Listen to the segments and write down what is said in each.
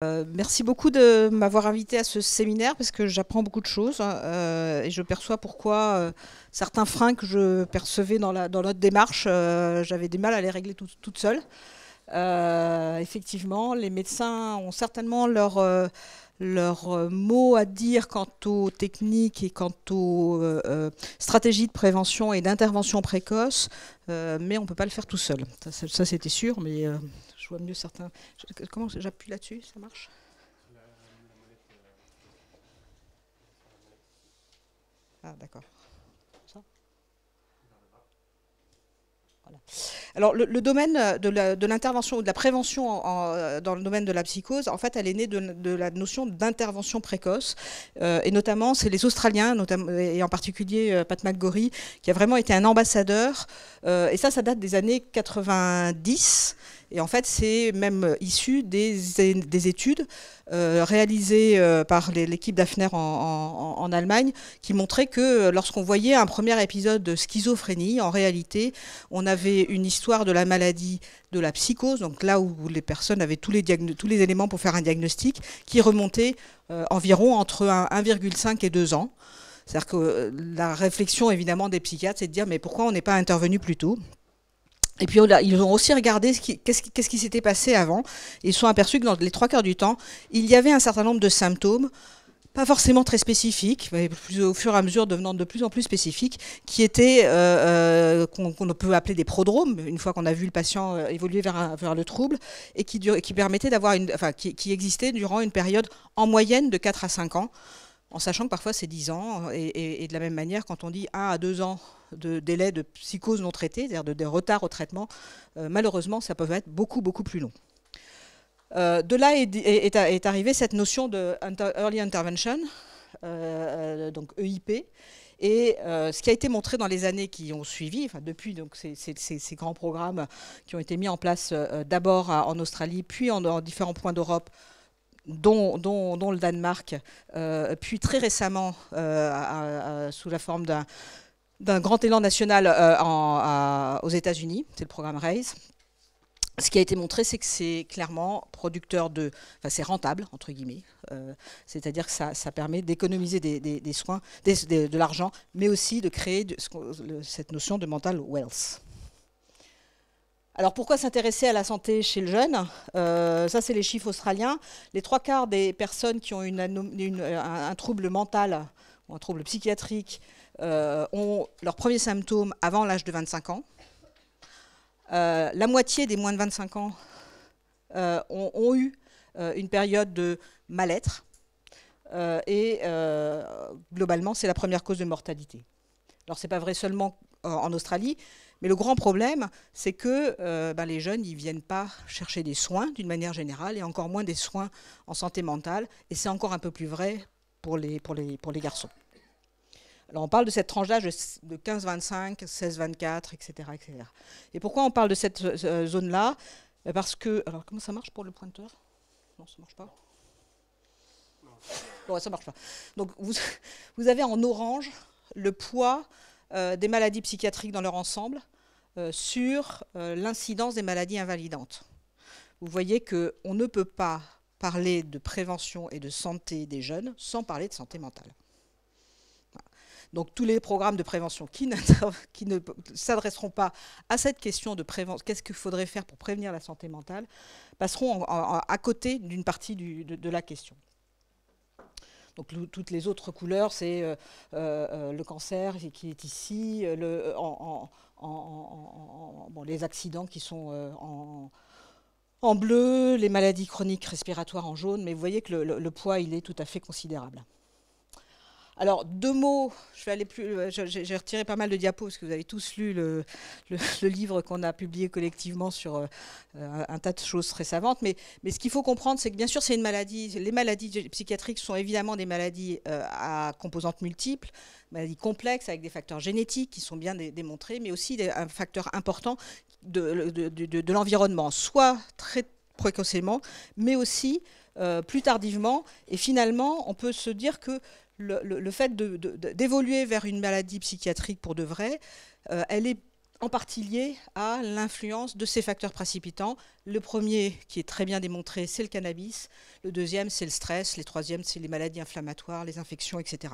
Merci beaucoup de m'avoir invité à ce séminaire parce que j'apprends beaucoup de choses et je perçois pourquoi certains freins que je percevais dans notre démarche, j'avais du mal à les régler toute seule. Effectivement, les médecins ont certainement leur mot à dire quant aux techniques et quant aux stratégies de prévention et d'intervention précoce, mais on ne peut pas le faire tout seul. Ça, c'était sûr, mais je vois mieux certains. Comment j'appuie là-dessus? Ça marche? Ah, d'accord. Ça. Voilà. Alors, le domaine de l'intervention ou de la prévention dans le domaine de la psychose, en fait, elle est née de la notion d'intervention précoce. Et notamment, c'est les Australiens, et en particulier Pat McGorry, qui a vraiment été un ambassadeur. Et ça date des années 90. Et en fait, c'est même issu des études réalisées par l'équipe d'Hafner en Allemagne, qui montraient que lorsqu'on voyait un premier épisode de schizophrénie, en réalité, on avait une histoire de la maladie de la psychose, donc là où les personnes avaient tous les éléments pour faire un diagnostic, qui remontait environ entre 1,5 et 2 ans. C'est-à-dire que la réflexion, évidemment, des psychiatres, c'est de dire mais pourquoi on n'est pas intervenu plus tôt? Et puis ils ont aussi regardé qu'est-ce qui s'était passé avant. Et ils se sont aperçus que dans les 3 quarts du temps, il y avait un certain nombre de symptômes, pas forcément très spécifiques, mais au fur et à mesure devenant de plus en plus spécifiques, qui étaient qu'on peut appeler des prodromes, une fois qu'on a vu le patient évoluer vers le trouble, et qui permettaient qui existaient durant une période en moyenne de 4 à 5 ans, en sachant que parfois c'est 10 ans, et de la même manière, quand on dit 1 à 2 ans de délai de psychose non traitée, c'est-à-dire de retard au traitement, malheureusement, ça peut être beaucoup, beaucoup plus long. De là est arrivée cette notion de Early Intervention, donc EIP, et ce qui a été montré dans les années qui ont suivi, enfin depuis donc, ces grands programmes qui ont été mis en place d'abord en Australie, puis en différents points d'Europe, dont le Danemark, puis très récemment sous la forme d'un grand élan national aux États-Unis, c'est le programme RAISE. Ce qui a été montré, c'est que c'est clairement c'est rentable, entre guillemets, c'est-à-dire que ça permet d'économiser des soins, de l'argent, mais aussi de créer cette notion de mental wealth. Alors pourquoi s'intéresser à la santé chez le jeune? Ça, c'est les chiffres australiens. Les 3 quarts des personnes qui ont un trouble mental ou un trouble psychiatrique ont leurs premiers symptômes avant l'âge de 25 ans. La moitié des moins de 25 ans ont eu une période de mal-être et globalement, c'est la première cause de mortalité. Alors, ce n'est pas vrai seulement en Australie, mais le grand problème, c'est que les jeunes, ils ne viennent pas chercher des soins d'une manière générale et encore moins des soins en santé mentale. Et c'est encore un peu plus vrai pour les garçons. Alors on parle de cette tranche d'âge de 15-25, 16-24, etc., etc. Et pourquoi on parle de cette zone-là? Parce que... Alors comment ça marche pour le pointeur? Non, ça ne marche pas. Bon, ça ne marche pas. Donc vous avez en orange le poids des maladies psychiatriques dans leur ensemble sur l'incidence des maladies invalidantes. Vous voyez qu'on ne peut pas parler de prévention et de santé des jeunes sans parler de santé mentale. Donc tous les programmes de prévention qui ne s'adresseront pas à cette question de prévention, qu'est-ce qu'il faudrait faire pour prévenir la santé mentale, passeront à côté d'une partie de la question. Donc toutes les autres couleurs, c'est le cancer qui est ici, les accidents qui sont en bleu, les maladies chroniques respiratoires en jaune, mais vous voyez que le poids, il est tout à fait considérable. Alors, 2 mots, je vais aller plus. J'ai retiré pas mal de diapos parce que vous avez tous lu le livre qu'on a publié collectivement sur un tas de choses très savantes. Mais ce qu'il faut comprendre, c'est que bien sûr, c'est une maladie. Les maladies psychiatriques sont évidemment des maladies à composantes multiples, maladies complexes avec des facteurs génétiques qui sont bien démontrés, mais aussi un facteur important de l'environnement, soit très précocement, mais aussi plus tardivement. Et finalement, on peut se dire que le fait d'évoluer vers une maladie psychiatrique pour de vrai, elle est en partie lié à l'influence de ces facteurs précipitants. Le premier, qui est très bien démontré, c'est le cannabis. Le deuxième, c'est le stress. Les troisièmes, c'est les maladies inflammatoires, les infections, etc.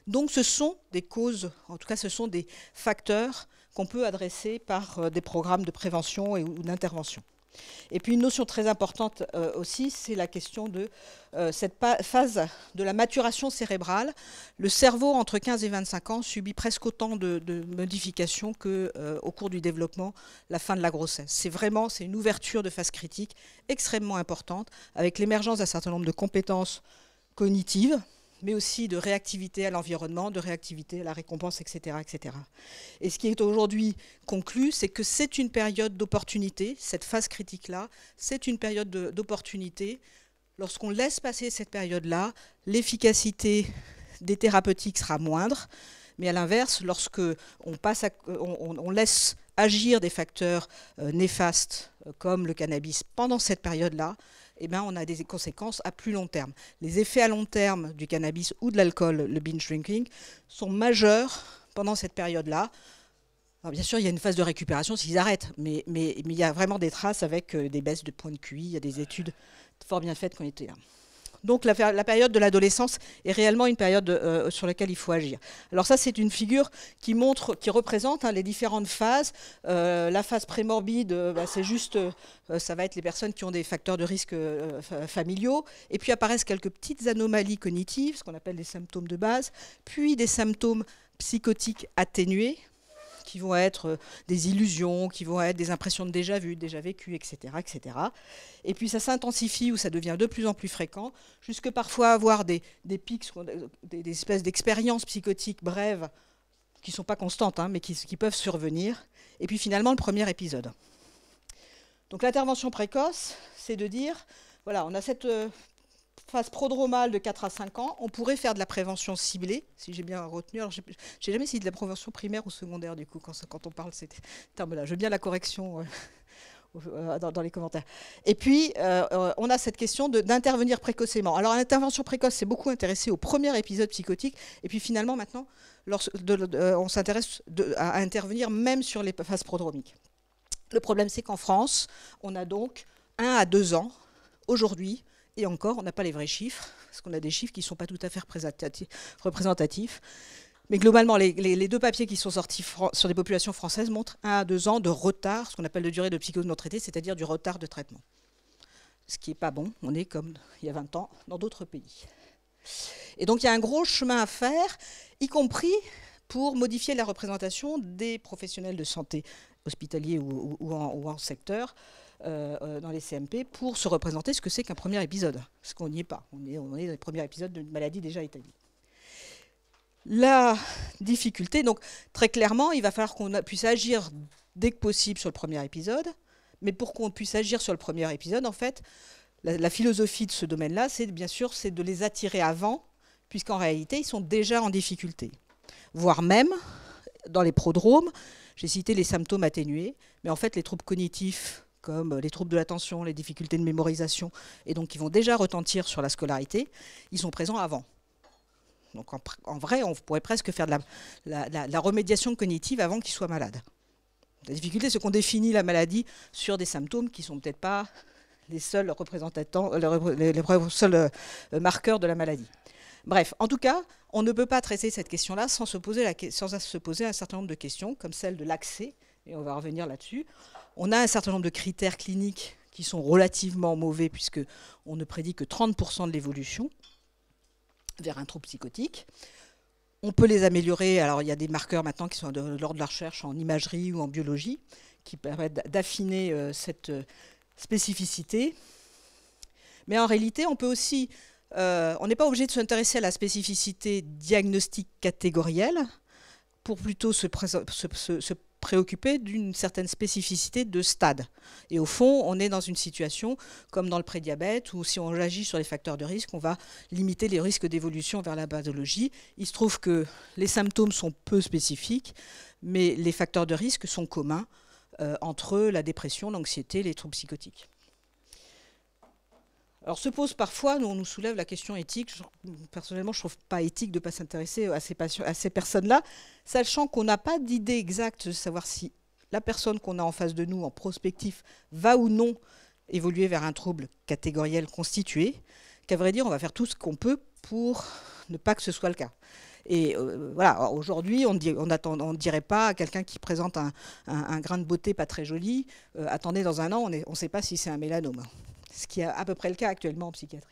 Donc ce sont des causes, en tout cas ce sont des facteurs qu'on peut adresser par des programmes de prévention ou d'intervention. Et puis une notion très importante aussi, c'est la question de cette phase de la maturation cérébrale. Le cerveau, entre 15 et 25 ans, subit presque autant de modifications qu'au cours du développement, la fin de la grossesse. C'est une ouverture de phase critique extrêmement importante, avec l'émergence d'un certain nombre de compétences cognitives, mais aussi de réactivité à l'environnement, de réactivité à la récompense, etc., etc. Et ce qui est aujourd'hui conclu, c'est que c'est une période d'opportunité, cette phase critique-là, c'est une période d'opportunité. Lorsqu'on laisse passer cette période-là, l'efficacité des thérapeutiques sera moindre, mais à l'inverse, on laisse agir des facteurs néfastes comme le cannabis pendant cette période-là, eh ben, on a des conséquences à plus long terme. Les effets à long terme du cannabis ou de l'alcool, le binge drinking, sont majeurs pendant cette période-là. Alors bien sûr, il y a une phase de récupération s'ils arrêtent, mais il y a vraiment des traces avec des baisses de points de QI. Il y a des études fort bien faites qui ont été là. Donc la période de l'adolescence est réellement une période sur laquelle il faut agir. Alors ça, c'est une figure qui représente les différentes phases. La phase prémorbide, c'est juste, ça va être les personnes qui ont des facteurs de risque familiaux. Et puis apparaissent quelques petites anomalies cognitives, ce qu'on appelle des symptômes de base, puis des symptômes psychotiques atténués, qui vont être des illusions, qui vont être des impressions de déjà vu, déjà vécu, etc., etc. Et puis ça s'intensifie ou ça devient de plus en plus fréquent, jusque parfois avoir des pics, des espèces d'expériences psychotiques brèves, qui ne sont pas constantes, mais qui peuvent survenir. Et puis finalement, le premier épisode. Donc l'intervention précoce, c'est de dire, voilà, on a cette phase prodromale de 4 à 5 ans, on pourrait faire de la prévention ciblée, si j'ai bien retenu. Alors, je n'ai jamais si de la prévention primaire ou secondaire, du coup, quand on parle de ces termes-là. Je veux bien la correction dans les commentaires. Et puis, on a cette question d'intervenir précocement. Alors, l'intervention précoce s'est beaucoup intéressée au premier épisode psychotique, et puis finalement, maintenant, on s'intéresse à intervenir même sur les phases prodromiques. Le problème, c'est qu'en France, on a donc 1 à 2 ans, aujourd'hui. Et encore, on n'a pas les vrais chiffres, parce qu'on a des chiffres qui ne sont pas tout à fait représentatifs. Mais globalement, les deux papiers qui sont sortis sur des populations françaises montrent 1 à 2 ans de retard, ce qu'on appelle de durée de psychose non traitée, c'est-à-dire du retard de traitement. Ce qui n'est pas bon, on est comme il y a 20 ans dans d'autres pays. Et donc il y a un gros chemin à faire, y compris pour modifier la représentation des professionnels de santé hospitaliers ou en secteur, dans les CMP, pour se représenter ce que c'est qu'un premier épisode. Parce qu'on n'y est pas. On est dans les premiers épisodes d'une maladie déjà établie. La difficulté, donc très clairement, il va falloir qu'on puisse agir dès que possible sur le premier épisode. Mais pour qu'on puisse agir sur le premier épisode, en fait, la philosophie de ce domaine-là, c'est bien sûr de les attirer avant, puisqu'en réalité, ils sont déjà en difficulté. Voire même, dans les prodromes, j'ai cité les symptômes atténués, mais en fait, les troubles cognitifs, comme les troubles de l'attention, les difficultés de mémorisation, et donc qui vont déjà retentir sur la scolarité, ils sont présents avant. Donc en vrai, on pourrait presque faire de la remédiation cognitive avant qu'ils soient malades. La difficulté, c'est qu'on définit la maladie sur des symptômes qui ne sont peut-être pas les seuls les seuls marqueurs de la maladie. Bref, en tout cas, on ne peut pas traiter cette question-là sans se poser un certain nombre de questions, comme celle de l'accès, et on va revenir là-dessus. On a un certain nombre de critères cliniques qui sont relativement mauvais, puisqu'on ne prédit que 30% de l'évolution vers un trouble psychotique. On peut les améliorer. Alors, il y a des marqueurs maintenant qui sont de l'ordre de la recherche en imagerie ou en biologie, qui permettent d'affiner cette spécificité. Mais en réalité, on peut aussi... on n'est pas obligé de s'intéresser à la spécificité diagnostique catégorielle pour plutôt se préoccuper d'une certaine spécificité de stade. Et au fond, on est dans une situation comme dans le prédiabète où si on agit sur les facteurs de risque, on va limiter les risques d'évolution vers la pathologie. Il se trouve que les symptômes sont peu spécifiques, mais les facteurs de risque sont communs entre la dépression, l'anxiété, les troubles psychotiques. Alors se pose parfois, on nous soulève la question éthique. Personnellement, je ne trouve pas éthique de ne pas s'intéresser à ces personnes-là, sachant qu'on n'a pas d'idée exacte de savoir si la personne qu'on a en face de nous en prospectif va ou non évoluer vers un trouble catégoriel constitué, qu'à vrai dire, on va faire tout ce qu'on peut pour ne pas que ce soit le cas. Et voilà, aujourd'hui, on ne dirait pas à quelqu'un qui présente un grain de beauté pas très joli, attendez, dans un an, on ne sait pas si c'est un mélanome. Ce qui est à peu près le cas actuellement en psychiatrie.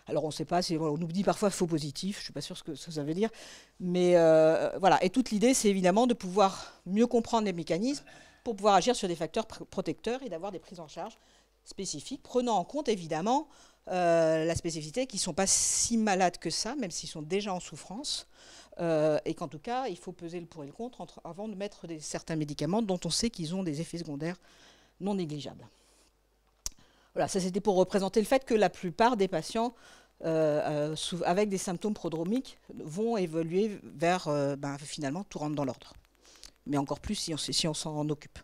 Alors on ne sait pas, on nous dit parfois faux positif, je ne suis pas sûre ce que ça veut dire, mais voilà. Et toute l'idée, c'est évidemment de pouvoir mieux comprendre les mécanismes pour pouvoir agir sur des facteurs protecteurs et d'avoir des prises en charge spécifiques, prenant en compte évidemment la spécificité qu'ils ne sont pas si malades que ça, même s'ils sont déjà en souffrance, et qu'en tout cas, il faut peser le pour et le contre avant de mettre certains médicaments dont on sait qu'ils ont des effets secondaires non négligeables. Voilà, ça c'était pour représenter le fait que la plupart des patients avec des symptômes prodromiques vont évoluer vers, finalement, tout rentre dans l'ordre. Mais encore plus si on s'en occupe.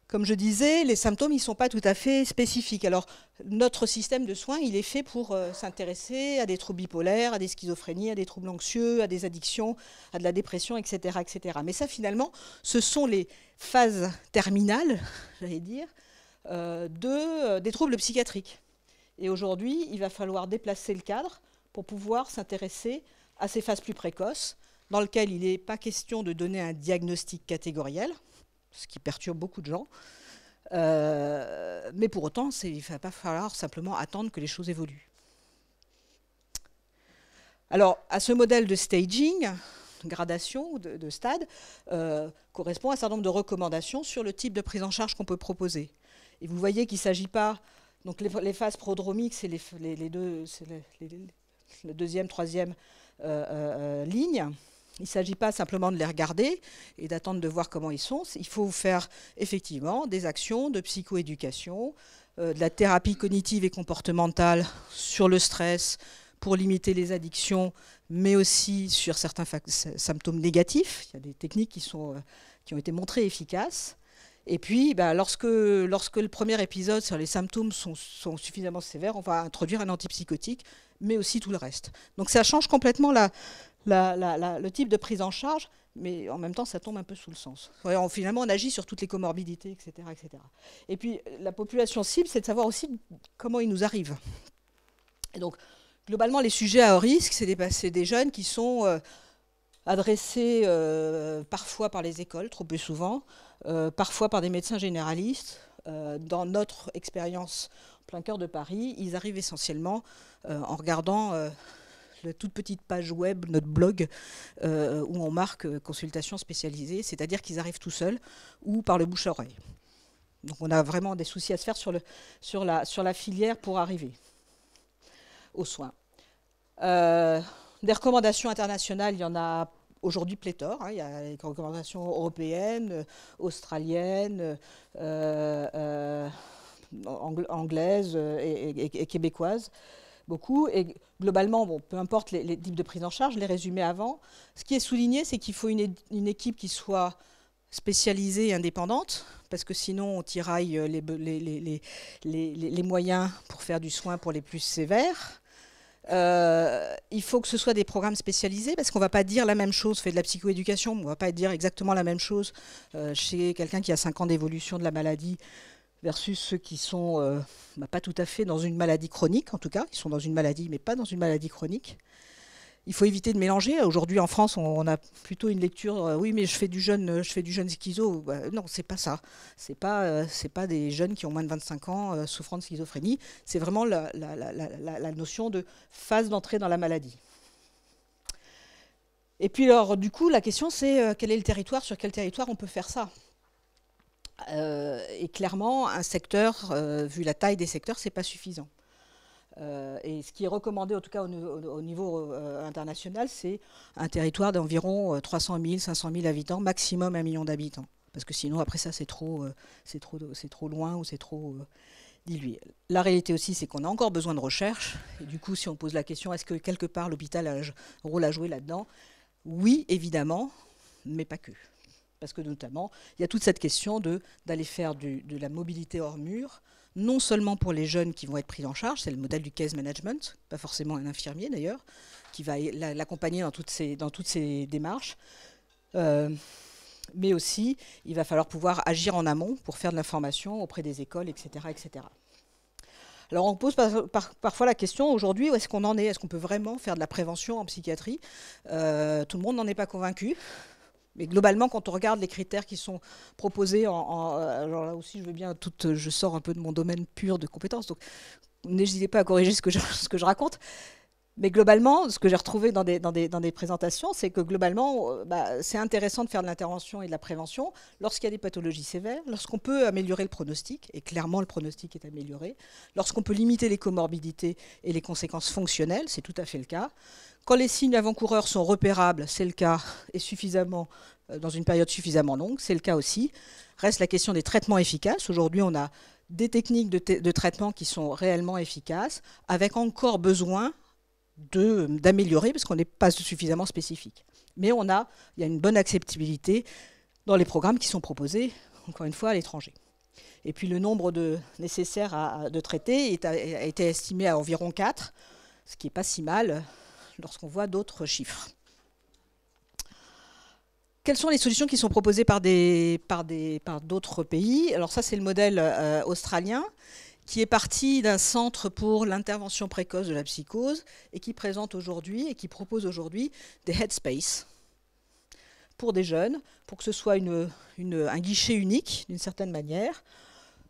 Comme je disais, les symptômes, ils ne sont pas tout à fait spécifiques. Alors, notre système de soins, il est fait pour s'intéresser à des troubles bipolaires, à des schizophrénies, à des troubles anxieux, à des addictions, à de la dépression, etc., etc. Mais ça, finalement, ce sont les phases terminales, j'allais dire, des troubles psychiatriques. Et aujourd'hui, il va falloir déplacer le cadre pour pouvoir s'intéresser à ces phases plus précoces, dans lesquelles il n'est pas question de donner un diagnostic catégoriel, ce qui perturbe beaucoup de gens. Mais pour autant, il ne va pas falloir simplement attendre que les choses évoluent. Alors, à ce modèle de staging, gradation de stade, correspond à un certain nombre de recommandations sur le type de prise en charge qu'on peut proposer. Et vous voyez qu'il ne s'agit pas... Donc les phases prodromiques, c'est la deuxième, troisième ligne. Il ne s'agit pas simplement de les regarder et d'attendre de voir comment ils sont. Il faut faire effectivement des actions de psychoéducation, de la thérapie cognitive et comportementale sur le stress pour limiter les addictions, mais aussi sur certains symptômes négatifs. Il y a des techniques qui ont été montrées efficaces. Et puis, lorsque le premier épisode sur les symptômes sont suffisamment sévères, on va introduire un antipsychotique, mais aussi tout le reste. Donc ça change complètement le type de prise en charge, mais en même temps, ça tombe un peu sous le sens. Finalement, on agit sur toutes les comorbidités, etc., etc. Et puis, la population cible, c'est de savoir aussi comment il nous arrive. Et donc, globalement, les sujets à haut risque, c'est des jeunes qui sont adressés parfois par les écoles, trop peu souvent, parfois par des médecins généralistes. Dans notre expérience plein cœur de Paris, ils arrivent essentiellement en regardant la toute petite page web, notre blog, où on marque consultation spécialisée, c'est-à-dire qu'ils arrivent tout seuls ou par le bouche à oreille. Donc on a vraiment des soucis à se faire sur la filière pour arriver aux soins. Des recommandations internationales, il y en a aujourd'hui pléthore. Il y a les recommandations européennes, australiennes, anglaises et québécoises, beaucoup. Et globalement, peu importe les types de prise en charge, les résumés avant. Ce qui est souligné, c'est qu'il faut une équipe qui soit spécialisée et indépendante, parce que sinon on tiraille les moyens pour faire du soin pour les plus sévères. Il faut que ce soit des programmes spécialisés, parce qu'on ne va pas dire la même chose, fait de la psychoéducation, on ne va pas dire exactement la même chose chez quelqu'un qui a 5 ans d'évolution de la maladie versus ceux qui sont pas tout à fait dans une maladie chronique, en tout cas, ils sont dans une maladie, mais pas dans une maladie chronique. Il faut éviter de mélanger. Aujourd'hui, en France, on a plutôt une lecture oui, mais je fais du jeune schizo. Non, c'est pas ça. C'est pas des jeunes qui ont moins de 25 ans souffrant de schizophrénie. C'est vraiment la notion de phase d'entrée dans la maladie. Et puis, alors, du coup, la question, c'est quel est le territoire, sur quel territoire on peut faire ça. Et clairement, un secteur, vu la taille des secteurs, c'est pas suffisant. Et ce qui est recommandé, en tout cas au niveau international, c'est un territoire d'environ 300 000, 500 000 habitants, maximum 1 million d'habitants. Parce que sinon, après ça, c'est trop loin ou c'est trop dilué. La réalité aussi, c'est qu'on a encore besoin de recherche. Et du coup, si on pose la question, est-ce que quelque part l'hôpital a un rôle à jouer là-dedans? Oui, évidemment, mais pas que. Parce que notamment, il y a toute cette question d'aller faire de la mobilité hors mur, non seulement pour les jeunes qui vont être pris en charge, c'est le modèle du case management, pas forcément un infirmier d'ailleurs, qui va l'accompagner dans toutes ces démarches, Mais aussi, il va falloir pouvoir agir en amont pour faire de l'information auprès des écoles, etc., etc. Alors on pose parfois la question aujourd'hui, où est-ce qu'on en est? Est-ce qu'on peut vraiment faire de la prévention en psychiatrie? Tout le monde n'en est pas convaincu. Mais globalement, quand on regarde les critères qui sont proposés, alors là aussi, je sors un peu de mon domaine pur de compétences, donc n'hésitez pas à corriger ce que je raconte. Mais globalement, ce que j'ai retrouvé dans des présentations, c'est que globalement, c'est intéressant de faire de l'intervention et de la prévention lorsqu'il y a des pathologies sévères, lorsqu'on peut améliorer le pronostic, et clairement le pronostic est amélioré, lorsqu'on peut limiter les comorbidités et les conséquences fonctionnelles, c'est tout à fait le cas. Quand les signes avant-coureurs sont repérables, c'est le cas, et suffisamment, dans une période suffisamment longue, c'est le cas aussi. Reste la question des traitements efficaces. Aujourd'hui, on a des techniques de traitement qui sont réellement efficaces, avec encore besoin d'améliorer parce qu'on n'est pas suffisamment spécifique. Mais il y a une bonne acceptabilité dans les programmes qui sont proposés, encore une fois, à l'étranger. Et puis le nombre nécessaire de traités a été estimé à environ 4, ce qui n'est pas si mal lorsqu'on voit d'autres chiffres. Quelles sont les solutions qui sont proposées par d'autres pays? Alors ça, c'est le modèle australien, qui est parti d'un centre pour l'intervention précoce de la psychose et qui présente aujourd'hui et qui propose aujourd'hui des headspace pour des jeunes, pour que ce soit un guichet unique d'une certaine manière,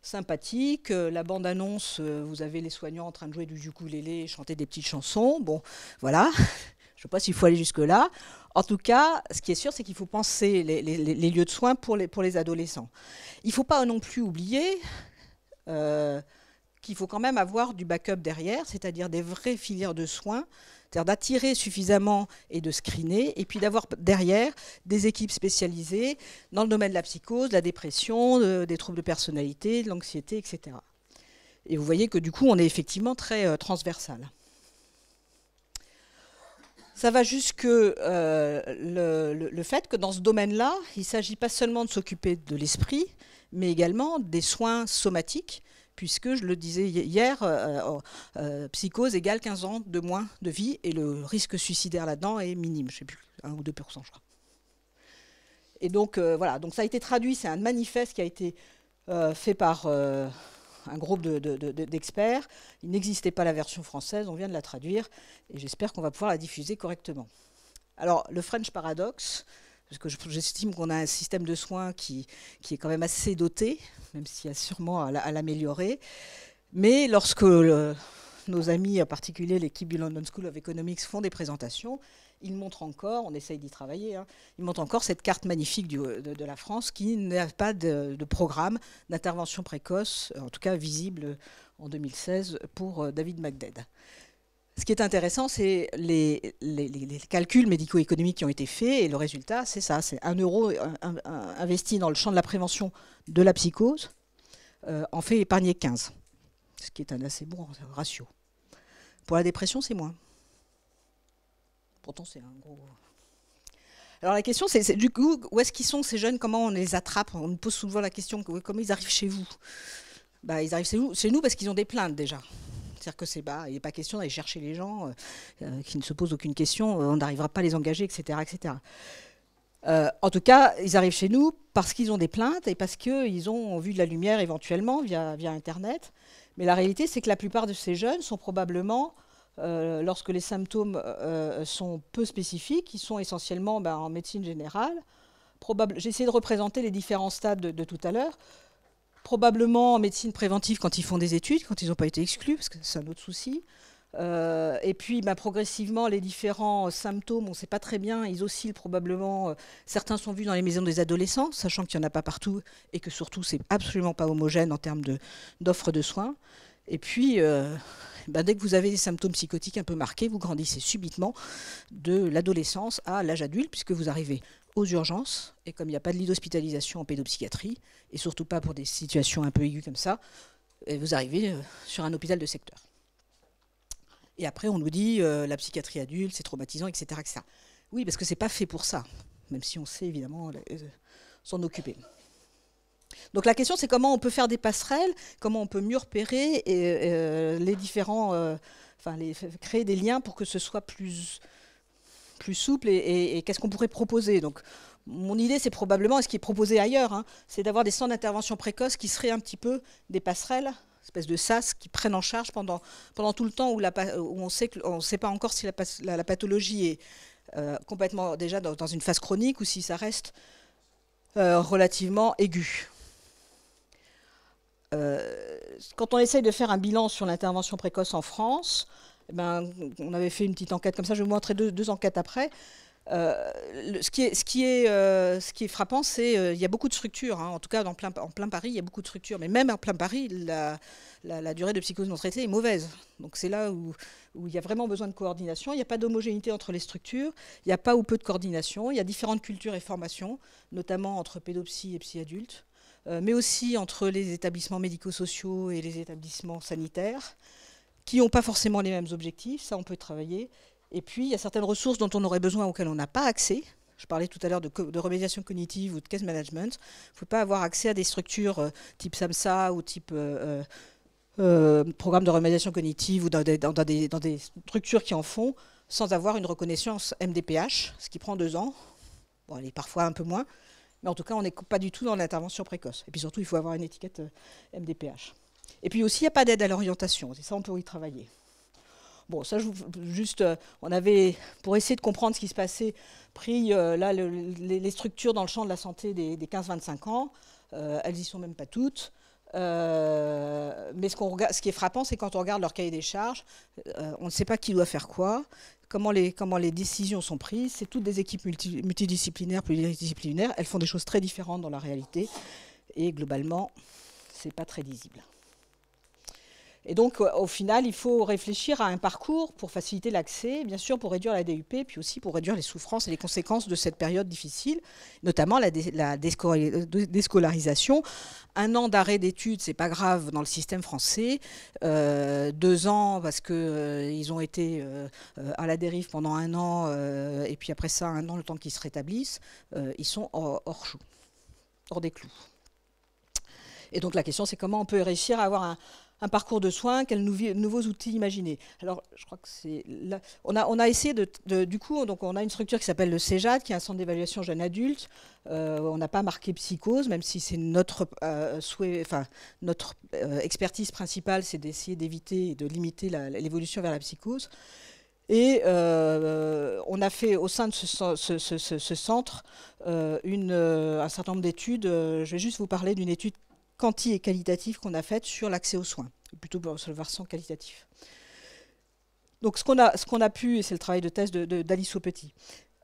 sympathique. La bande-annonce, vous avez les soignants en train de jouer du ukulélé et chanter des petites chansons. Bon, voilà. Je ne sais pas s'il faut aller jusque-là. En tout cas, ce qui est sûr, c'est qu'il faut penser les lieux de soins pour les adolescents. Il ne faut pas non plus oublier qu'il faut quand même avoir du backup derrière, c'est-à-dire des vraies filières de soins, c'est-à-dire d'attirer suffisamment et de screener, et puis d'avoir derrière des équipes spécialisées dans le domaine de la psychose, de la dépression, des troubles de personnalité, de l'anxiété, etc. Et vous voyez que du coup, on est effectivement très transversal. Ça va jusque le fait que dans ce domaine-là, il ne s'agit pas seulement de s'occuper de l'esprit, mais également des soins somatiques, puisque, je le disais hier, psychose égale 15 ans de moins de vie, et le risque suicidaire là-dedans est minime, je ne sais plus, 1 ou 2%, je crois. Et donc, voilà, donc ça a été traduit, c'est un manifeste qui a été fait par un groupe d'experts. Il n'existait pas la version française, on vient de la traduire, et j'espère qu'on va pouvoir la diffuser correctement. Alors, le French Paradox, parce que j'estime qu'on a un système de soins qui est quand même assez doté, même s'il y a sûrement à l'améliorer. Mais lorsque nos amis, en particulier l'équipe du London School of Economics, font des présentations, ils montrent encore, on essaye d'y travailler, ils montrent encore cette carte magnifique de la France qui n'a pas de programme d'intervention précoce, en tout cas visible en 2016 pour David McDead. Ce qui est intéressant, c'est les calculs médico-économiques qui ont été faits, et le résultat, c'est ça, c'est 1 euro investi dans le champ de la prévention de la psychose, en fait épargner 15, ce qui est un assez bon ratio. Pour la dépression, c'est moins. Pourtant, c'est un gros... Alors la question, c'est du coup, où est-ce qu'ils sont ces jeunes? Comment on les attrape? On nous pose souvent la question, comment ils arrivent chez vous? Ils arrivent chez nous parce qu'ils ont des plaintes déjà. C'est-à-dire qu'il n'est pas question d'aller chercher les gens qui ne se posent aucune question, on n'arrivera pas à les engager, etc. etc. En tout cas, ils arrivent chez nous parce qu'ils ont des plaintes et parce qu'ils ont vu de la lumière éventuellement via Internet. Mais la réalité, c'est que la plupart de ces jeunes sont probablement, lorsque les symptômes sont peu spécifiques, ils sont essentiellement en médecine générale. J'ai essayé de représenter les différents stades de tout à l'heure. Probablement en médecine préventive quand ils font des études, quand ils n'ont pas été exclus, parce que c'est un autre souci. Et puis progressivement, les différents symptômes, on ne sait pas très bien, ils oscillent probablement. Certains sont vus dans les maisons des adolescents, sachant qu'il n'y en a pas partout, et que surtout, ce n'est absolument pas homogène en termes d'offres de soins. Et puis, dès que vous avez des symptômes psychotiques un peu marqués, vous grandissez subitement de l'adolescence à l'âge adulte, puisque vous arrivez aux urgences, et comme il n'y a pas de lit d'hospitalisation en pédopsychiatrie, et surtout pas pour des situations un peu aiguës comme ça, et vous arrivez sur un hôpital de secteur. Et après, on nous dit la psychiatrie adulte, c'est traumatisant, etc., etc. Oui, parce que c'est pas fait pour ça, même si on sait évidemment s'en occuper. Donc la question, c'est comment on peut faire des passerelles, comment on peut mieux repérer les différents, créer des liens pour que ce soit plus souple, et qu'est-ce qu'on pourrait proposer. Donc, Mon idée, c'est probablement, et ce qui est proposé ailleurs, hein, c'est d'avoir des centres d'intervention précoce qui seraient un petit peu des passerelles, espèce de SAS, qui prennent en charge pendant tout le temps où on sait on ne sait pas encore si la pathologie est complètement déjà dans une phase chronique ou si ça reste relativement aigu. Quand on essaye de faire un bilan sur l'intervention précoce en France, eh ben, on avait fait une petite enquête comme ça, je vais vous montrer deux enquêtes après. Ce qui est frappant, c'est qu'il y a beaucoup de structures, hein. En tout cas en plein Paris, il y a beaucoup de structures, mais même en plein Paris, la durée de psychose non traitée est mauvaise. Donc c'est là où il y a vraiment besoin de coordination. Il n'y a pas d'homogénéité entre les structures, il n'y a pas ou peu de coordination, il y a différentes cultures et formations, notamment entre pédopsie et psy adultes, mais aussi entre les établissements médico-sociaux et les établissements sanitaires, qui n'ont pas forcément les mêmes objectifs, ça on peut travailler. Et puis, il y a certaines ressources dont on aurait besoin auxquelles on n'a pas accès. Je parlais tout à l'heure de remédiation cognitive ou de case management. Il ne faut pas avoir accès à des structures type SAMSA ou type programme de remédiation cognitive ou dans des structures qui en font sans avoir une reconnaissance MDPH, ce qui prend 2 ans. Bon, elle est parfois un peu moins, mais en tout cas, on n'est pas du tout dans l'intervention précoce. Et puis surtout, il faut avoir une étiquette MDPH. Et puis aussi, il n'y a pas d'aide à l'orientation. Et ça, on peut y travailler. Bon, ça, on avait, pour essayer de comprendre ce qui se passait, pris là, les structures dans le champ de la santé des 15-25 ans. Elles n'y sont même pas toutes. Mais ce qui est frappant, c'est quand on regarde leur cahier des charges, on ne sait pas qui doit faire quoi, comment les décisions sont prises. C'est toutes des équipes multidisciplinaires, pluridisciplinaires. Elles font des choses très différentes dans la réalité. Et globalement, ce n'est pas très lisible. Et donc, au final, il faut réfléchir à un parcours pour faciliter l'accès, bien sûr, pour réduire la DUP, puis aussi pour réduire les souffrances et les conséquences de cette période difficile, notamment la déscolarisation. 1 an d'arrêt d'études, c'est pas grave dans le système français. 2 ans, parce qu'ils ont été à la dérive pendant 1 an, et puis après ça, 1 an, le temps qu'ils se rétablissent, ils sont hors des clous. Et donc, la question, c'est comment on peut réussir à avoir un parcours de soins, quels nouveaux outils imaginer. Alors, je crois que c'est là. On a essayé du coup, donc on a une structure qui s'appelle le CEJAD, qui est un centre d'évaluation jeunes adultes. On n'a pas marqué psychose, même si c'est notre souhait, enfin notre expertise principale, c'est d'essayer d'éviter et de limiter l'évolution vers la psychose. Et on a fait au sein de ce centre un certain nombre d'études. Je vais juste vous parler d'une étude quanti et qualitative qu'on a faite sur l'accès aux soins, plutôt sur le versant qualitatif. Donc ce qu'on a pu, et c'est le travail de thèse d'Alice Aupetit,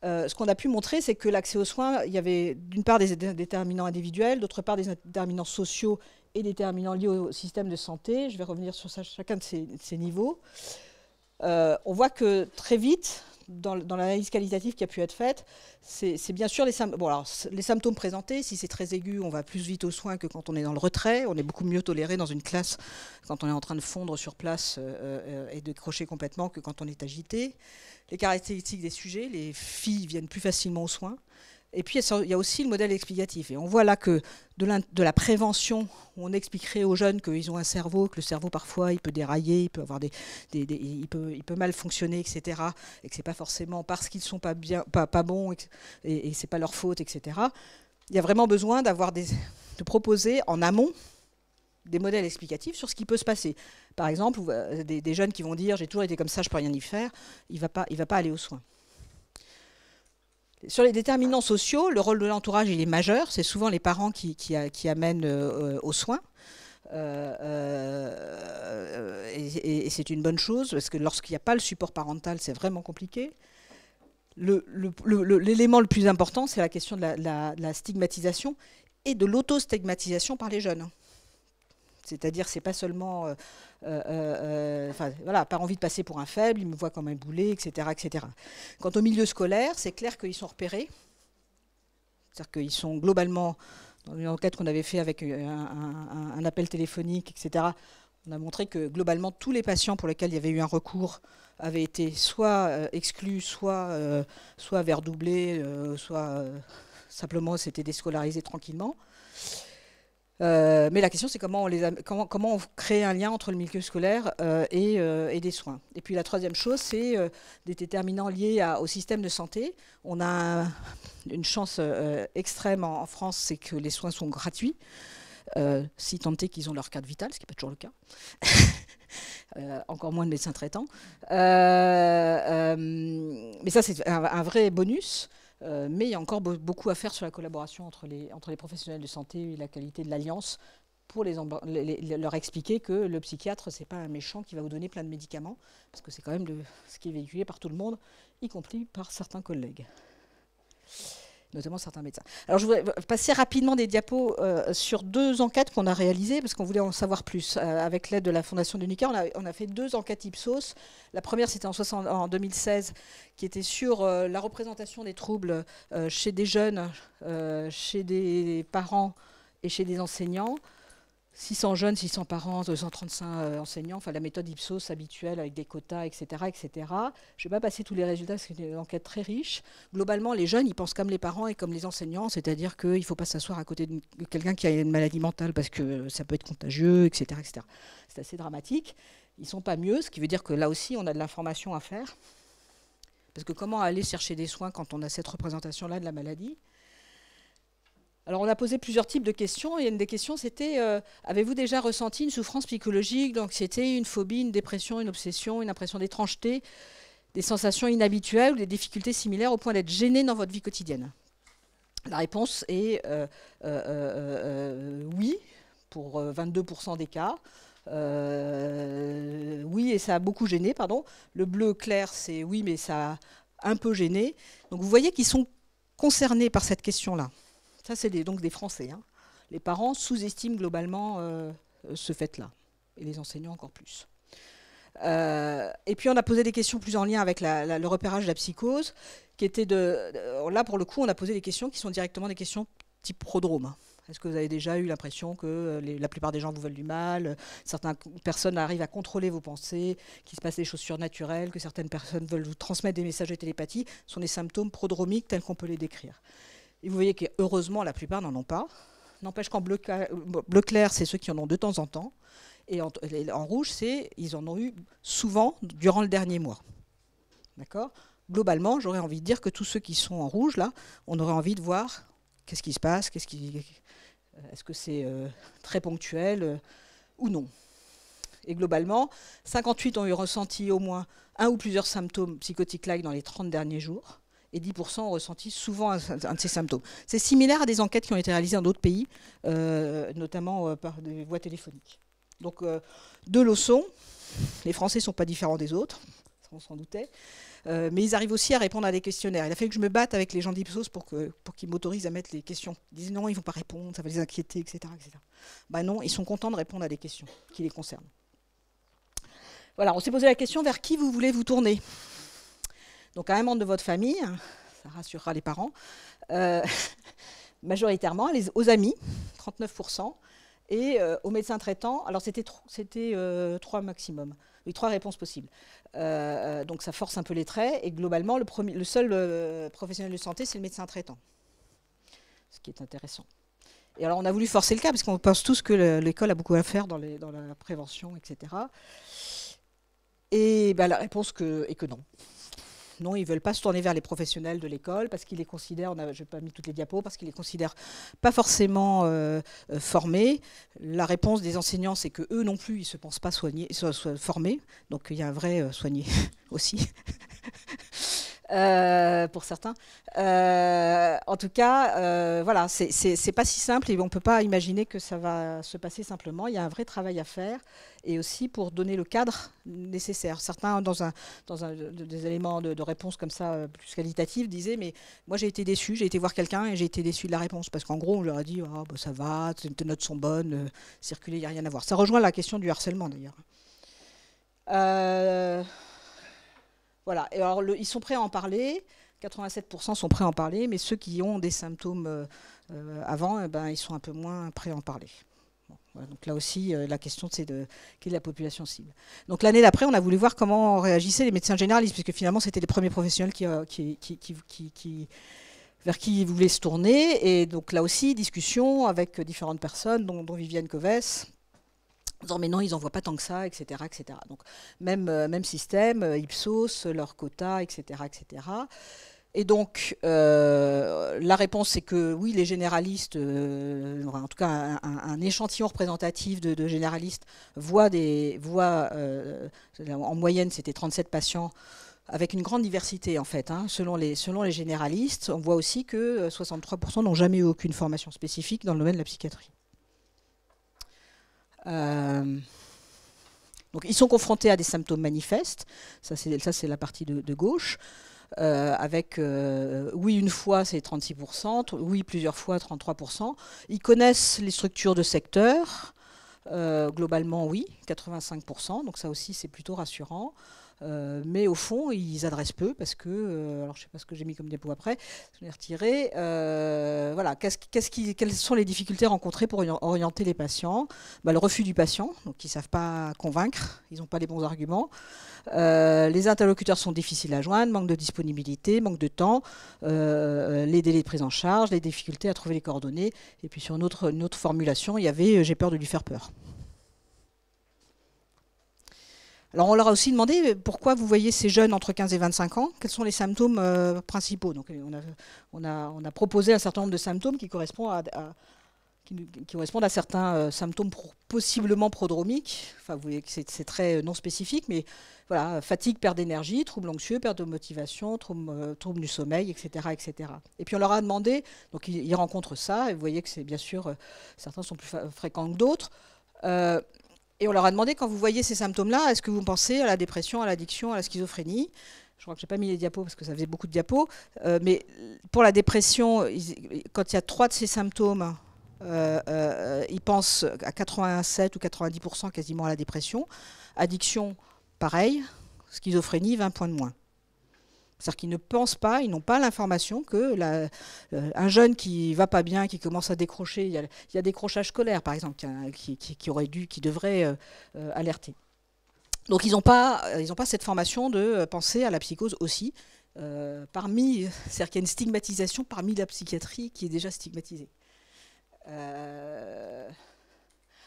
ce qu'on a pu montrer, c'est que l'accès aux soins, il y avait d'une part des déterminants individuels, d'autre part des déterminants sociaux et déterminants liés au système de santé. Je vais revenir sur chacun de ces niveaux. On voit que très vite, dans l'analyse qualitative qui a pu être faite, c'est bien sûr les symptômes présentés. Si c'est très aigu, on va plus vite aux soins que quand on est dans le retrait. On est beaucoup mieux toléré dans une classe quand on est en train de fondre sur place et de crocher complètement que quand on est agité. Les caractéristiques des sujets, les filles viennent plus facilement aux soins. Et puis, il y a aussi le modèle explicatif. Et on voit là que de la prévention, où on expliquerait aux jeunes qu'ils ont un cerveau, que le cerveau, parfois, il peut dérailler, il peut avoir il peut mal fonctionner, etc. Et que ce n'est pas forcément parce qu'ils ne sont pas bons et ce n'est pas leur faute, etc. Il y a vraiment besoin de proposer en amont des modèles explicatifs sur ce qui peut se passer. Par exemple, des jeunes qui vont dire « j'ai toujours été comme ça, je ne peux rien y faire », il ne va pas aller aux soins. Sur les déterminants sociaux, le rôle de l'entourage il est majeur. C'est souvent les parents qui amènent aux soins. Et c'est une bonne chose, parce que lorsqu'il n'y a pas le support parental, c'est vraiment compliqué. L'élément le plus important, c'est la question de la stigmatisation et de l'autostigmatisation par les jeunes. C'est-à-dire, c'est pas seulement, voilà, pas envie de passer pour un faible, il me voit comme un boulet, etc., etc. Quant au milieu scolaire, c'est clair qu'ils sont repérés. C'est-à-dire qu'ils sont globalement, dans une enquête qu'on avait fait avec un appel téléphonique, etc., on a montré que globalement, tous les patients pour lesquels il y avait eu un recours avaient été soit exclus, soit verdoublés, soit simplement s'étaient déscolarisés tranquillement. Mais la question, c'est comment on crée un lien entre le milieu scolaire et des soins. Et puis la troisième chose, c'est des déterminants liés au système de santé. On a une chance extrême en France, c'est que les soins sont gratuits, si tant est qu'ils ont leur carte vitale, ce qui n'est pas toujours le cas. Encore moins de médecins traitants. Mais ça, c'est un vrai bonus. Mais il y a encore beaucoup à faire sur la collaboration entre les professionnels de santé et la qualité de l'alliance pour leur expliquer que le psychiatre, c'est pas un méchant qui va vous donner plein de médicaments, parce que c'est quand même ce qui est véhiculé par tout le monde, y compris par certains collègues, notamment certains médecins. Alors je voudrais passer rapidement des diapos sur 2 enquêtes qu'on a réalisées, parce qu'on voulait en savoir plus. Avec l'aide de la Fondation d'Unica, on a fait 2 enquêtes Ipsos. La première, c'était en 2016, qui était sur la représentation des troubles chez des jeunes, chez des parents et chez des enseignants. 600 jeunes, 600 parents, 235 enseignants, enfin la méthode Ipsos habituelle avec des quotas, etc. etc. Je ne vais pas passer tous les résultats parce que c'est une enquête très riche. Globalement, les jeunes, ils pensent comme les parents et comme les enseignants, c'est-à-dire qu'il ne faut pas s'asseoir à côté de quelqu'un qui a une maladie mentale parce que ça peut être contagieux, etc. etc. C'est assez dramatique. Ils ne sont pas mieux, ce qui veut dire que là aussi, on a de l'information à faire. Parce que comment aller chercher des soins quand on a cette représentation-là de la maladie ? Alors, on a posé plusieurs types de questions. Et une des questions, c'était avez-vous déjà ressenti une souffrance psychologique, l'anxiété, une phobie, une dépression, une obsession, une impression d'étrangeté, des sensations inhabituelles ou des difficultés similaires au point d'être gêné dans votre vie quotidienne? La réponse est oui, pour 22% des cas. Oui, et ça a beaucoup gêné, pardon. Le bleu clair, c'est oui, mais ça a un peu gêné. Donc, vous voyez qu'ils sont concernés par cette question-là. Ça, c'est donc des Français. Hein. Les parents sous-estiment globalement ce fait-là, et les enseignants encore plus. Et puis, on a posé des questions plus en lien avec le repérage de la psychose, qui était là, pour le coup, on a posé des questions qui sont directement des questions type prodrome. Est-ce que vous avez déjà eu l'impression que la plupart des gens vous veulent du mal, certaines personnes arrivent à contrôler vos pensées, qu'il se passe des choses surnaturelles, que certaines personnes veulent vous transmettre des messages de télépathie? Ce sont des symptômes prodromiques tels qu'on peut les décrire. Et vous voyez que heureusement, la plupart n'en ont pas. N'empêche qu'en bleu clair, c'est ceux qui en ont de temps en temps. Et en rouge, ils en ont eu souvent durant le dernier mois. D'accord ? Globalement, j'aurais envie de dire que tous ceux qui sont en rouge, là, on aurait envie de voir qu'est-ce qui se passe, est-ce que c'est très ponctuel ou non. Et globalement, 58 ont eu ressenti au moins un ou plusieurs symptômes psychotiques-like dans les 30 derniers jours. Et 10% ont ressenti souvent un de ces symptômes. C'est similaire à des enquêtes qui ont été réalisées dans d'autres pays, notamment par des voies téléphoniques. Donc, deux leçons. Les Français ne sont pas différents des autres, on s'en doutait. Mais ils arrivent aussi à répondre à des questionnaires. Il a fallu que je me batte avec les gens d'Ipsos pour qu'ils m'autorisent à mettre les questions. Ils disaient non, ils ne vont pas répondre, ça va les inquiéter, etc. etc. Ben non, ils sont contents de répondre à des questions qui les concernent. Voilà, on s'est posé la question vers qui vous voulez vous tourner. Donc à un membre de votre famille, ça rassurera les parents, majoritairement aux amis, 39%, et aux médecins traitants, alors c'était 3 maximum, 3 réponses possibles. Donc ça force un peu les traits, et globalement, le seul professionnel de santé, c'est le médecin traitant, ce qui est intéressant. Et alors on a voulu forcer le cas, parce qu'on pense tous que l'école a beaucoup à faire dans la prévention, etc. Et ben, la réponse est que non. Non, ils ne veulent pas se tourner vers les professionnels de l'école parce qu'ils les considèrent, je n'ai pas mis toutes les diapos, parce qu'ils les considèrent pas forcément formés. La réponse des enseignants, c'est qu'eux non plus, ils ne se pensent pas formés. Donc il y a un vrai soigné aussi. Pour certains. En tout cas, voilà, c'est pas si simple et on ne peut pas imaginer que ça va se passer simplement. Il y a un vrai travail à faire et aussi pour donner le cadre nécessaire. Certains, dans des éléments de réponse comme ça, plus qualitatifs, disaient mais moi j'ai été déçu, j'ai été voir quelqu'un et j'ai été déçu de la réponse parce qu'en gros on leur a dit oh, bah, ça va, tes notes sont bonnes, circuler, il n'y a rien à voir. Ça rejoint la question du harcèlement d'ailleurs. Voilà, et alors ils sont prêts à en parler, 87% sont prêts à en parler, mais ceux qui ont des symptômes avant, ils sont un peu moins prêts à en parler. Bon, voilà, donc là aussi, la question c'est quelle est la population cible. Donc l'année d'après, on a voulu voir comment réagissaient les médecins généralistes, puisque finalement c'était les premiers professionnels qui vers qui ils voulaient se tourner. Et donc là aussi, discussion avec différentes personnes, dont Viviane Coves, disant mais non, ils n'en voient pas tant que ça, etc. etc. Donc même système, Ipsos, leur quota, etc. etc. Et donc, la réponse, c'est que oui, les généralistes, en tout cas un échantillon représentatif de généralistes, voit en moyenne, c'était 37 patients, avec une grande diversité, en fait, hein, selon les généralistes. On voit aussi que 63% n'ont jamais eu aucune formation spécifique dans le domaine de la psychiatrie. Donc, ils sont confrontés à des symptômes manifestes. Ça, c'est la partie de gauche. Avec oui une fois c'est 36%, oui plusieurs fois 33%. Ils connaissent les structures de secteur, globalement oui, 85%, donc ça aussi c'est plutôt rassurant. Mais au fond, ils adressent peu parce que, alors je ne sais pas ce que j'ai mis comme diapo après, je l'ai retiré. Voilà, quelles sont les difficultés rencontrées pour orienter les patients? Le refus du patient, donc ils ne savent pas convaincre, ils n'ont pas les bons arguments. Les interlocuteurs sont difficiles à joindre, manque de disponibilité, manque de temps, les délais de prise en charge, les difficultés à trouver les coordonnées. Et puis sur une autre formulation, il y avait j'ai peur de lui faire peur. Alors on leur a aussi demandé pourquoi vous voyez ces jeunes entre 15 et 25 ans, quels sont les symptômes principaux. Donc on a proposé un certain nombre de symptômes qui correspondent à certains symptômes possiblement prodromiques. Enfin, vous voyez que c'est très non spécifique, mais voilà, fatigue, perte d'énergie, troubles anxieux, perte de motivation, troubles du sommeil, etc., etc. Et puis on leur a demandé, donc ils rencontrent ça, et vous voyez que c'est bien sûr, certains sont plus fréquents que d'autres. Et on leur a demandé, quand vous voyez ces symptômes-là, est-ce que vous pensez à la dépression, à l'addiction, à la schizophrénie? Je crois que je n'ai pas mis les diapos parce que ça faisait beaucoup de diapos. Mais pour la dépression, quand il y a 3 de ces symptômes, ils pensent à 87 ou 90% quasiment à la dépression. Addiction, pareil. Schizophrénie, 20 points de moins. C'est-à-dire qu'ils ne pensent pas, ils n'ont pas l'information que un jeune qui va pas bien, qui commence à décrocher, il y a décrochage scolaire par exemple, qui devrait alerter. Donc ils n'ont pas cette formation de penser à la psychose aussi, c'est-à-dire qu'il y a une stigmatisation parmi la psychiatrie qui est déjà stigmatisée.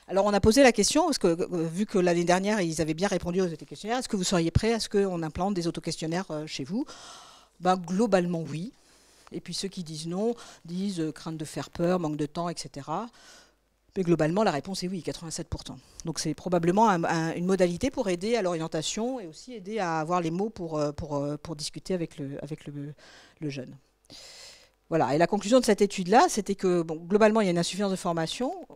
Alors on a posé la question, parce que vu que l'année dernière ils avaient bien répondu aux autoquestionnaires, est-ce que vous seriez prêts à ce qu'on implante des autoquestionnaires chez vous? Globalement oui. Et puis ceux qui disent non, disent crainte de faire peur, manque de temps, etc. Mais globalement la réponse est oui, 87%. Donc c'est probablement une modalité pour aider à l'orientation et aussi aider à avoir les mots pour discuter avec le jeune. Voilà, et la conclusion de cette étude-là, c'était que globalement, il y a une insuffisance de formation.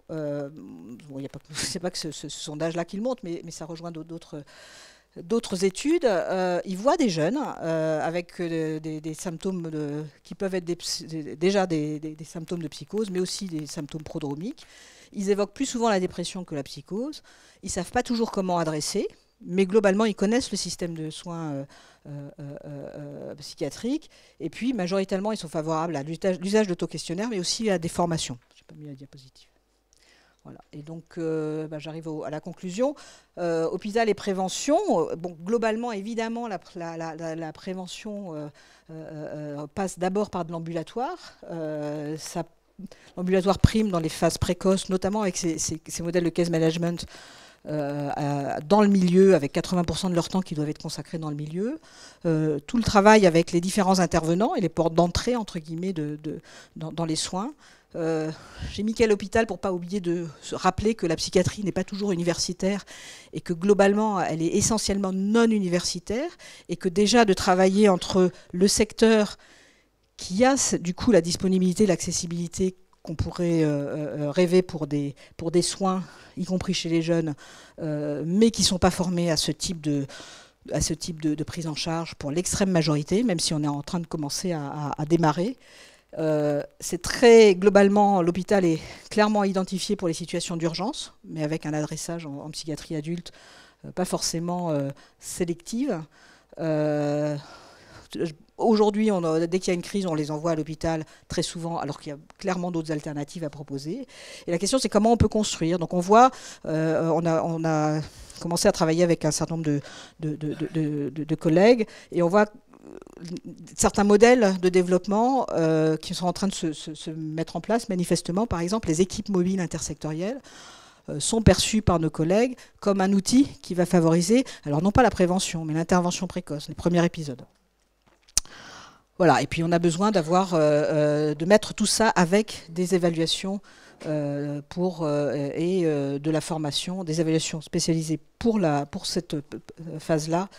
C'est pas que ce sondage-là qui le montre, mais ça rejoint d'autres études. Ils voient des jeunes avec des symptômes qui peuvent être déjà des symptômes de psychose, mais aussi des symptômes prodromiques. Ils évoquent plus souvent la dépression que la psychose. Ils ne savent pas toujours comment adresser. Mais globalement, ils connaissent le système de soins psychiatriques. Et puis, majoritairement, ils sont favorables à l'usage d'auto-questionnaires, mais aussi à des formations. Je n'ai pas mis la diapositive. Voilà. Et donc, j'arrive à la conclusion. Hôpital et prévention. Globalement, évidemment, la prévention passe d'abord par de l'ambulatoire. L'ambulatoire prime dans les phases précoces, notamment avec ces modèles de case management, dans le milieu, avec 80% de leur temps qui doivent être consacrés dans le milieu. Tout le travail avec les différents intervenants et les portes d'entrée, entre guillemets, dans les soins. J'ai mis qu'à l'hôpital pour ne pas oublier de se rappeler que la psychiatrie n'est pas toujours universitaire et que globalement, elle est essentiellement non universitaire et que déjà de travailler entre le secteur qui a du coup la disponibilité, l'accessibilité qu'on pourrait rêver pour des soins, y compris chez les jeunes, mais qui ne sont pas formés à ce type de prise en charge pour l'extrême majorité, même si on est en train de commencer à démarrer. C'est très globalement, l'hôpital est clairement identifié pour les situations d'urgence, mais avec un adressage en psychiatrie adulte pas forcément sélective. Aujourd'hui, dès qu'il y a une crise, on les envoie à l'hôpital très souvent, alors qu'il y a clairement d'autres alternatives à proposer. Et la question, c'est comment on peut construire. Donc on voit, on a commencé à travailler avec un certain nombre de collègues, et on voit certains modèles de développement qui sont en train de se mettre en place, manifestement. Par exemple, les équipes mobiles intersectorielles sont perçues par nos collègues comme un outil qui va favoriser, alors non pas la prévention, mais l'intervention précoce, les premiers épisodes. Voilà, et puis on a besoin de mettre tout ça avec des évaluations et de la formation, des évaluations spécialisées pour cette phase-là,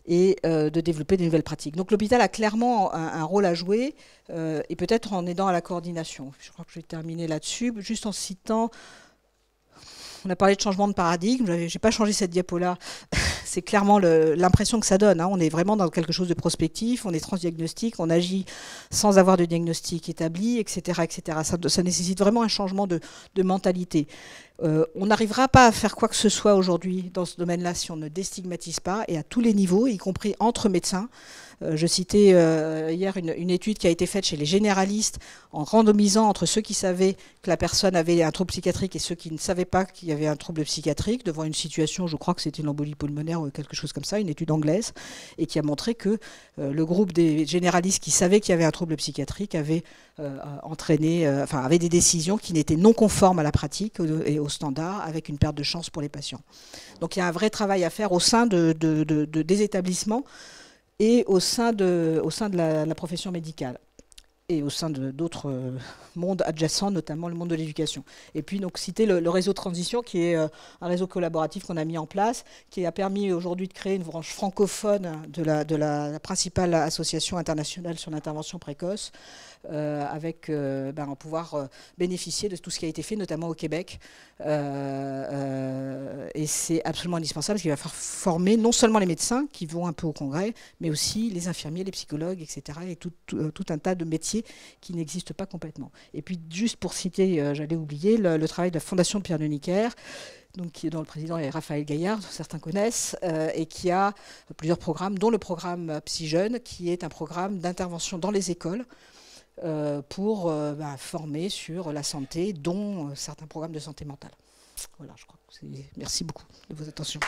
et de développer des nouvelles pratiques. Donc l'hôpital a clairement un rôle à jouer, et peut-être en aidant à la coordination. Je crois que je vais terminer là-dessus, juste en citant... On a parlé de changement de paradigme, je n'ai pas changé cette diapo-là, c'est clairement l'impression que ça donne, hein. On est vraiment dans quelque chose de prospectif, on est transdiagnostique, on agit sans avoir de diagnostic établi, etc. etc. Ça nécessite vraiment un changement de mentalité. On n'arrivera pas à faire quoi que ce soit aujourd'hui dans ce domaine-là si on ne déstigmatise pas, et à tous les niveaux, y compris entre médecins. Je citais hier une étude qui a été faite chez les généralistes en randomisant entre ceux qui savaient que la personne avait un trouble psychiatrique et ceux qui ne savaient pas qu'il y avait un trouble psychiatrique, devant une situation, je crois que c'était une embolie pulmonaire ou quelque chose comme ça, une étude anglaise, et qui a montré que le groupe des généralistes qui savaient qu'il y avait un trouble psychiatrique avait avait des décisions qui n'étaient non conformes à la pratique et aux standards, avec une perte de chance pour les patients. Donc il y a un vrai travail à faire au sein des établissements et au sein de la profession médicale et au sein d'autres mondes adjacents, notamment le monde de l'éducation. Et puis donc citer le réseau Transition, qui est un réseau collaboratif qu'on a mis en place, qui a permis aujourd'hui de créer une branche francophone de la principale association internationale sur l'intervention précoce, avec en pouvoir bénéficier de tout ce qui a été fait, notamment au Québec. Et c'est absolument indispensable, parce qu'il va falloir former non seulement les médecins qui vont un peu au congrès, mais aussi les infirmiers, les psychologues, etc. et tout un tas de métiers qui n'existent pas complètement. Et puis juste pour citer, j'allais oublier, le travail de la Fondation Pierre de Nicker, donc, dont le président est Raphaël Gaillard, certains connaissent, et qui a plusieurs programmes, dont le programme Psy Jeune, qui est un programme d'intervention dans les écoles, pour former sur la santé, dont certains programmes de santé mentale. Voilà, je crois que c'est... Merci beaucoup de votre attention.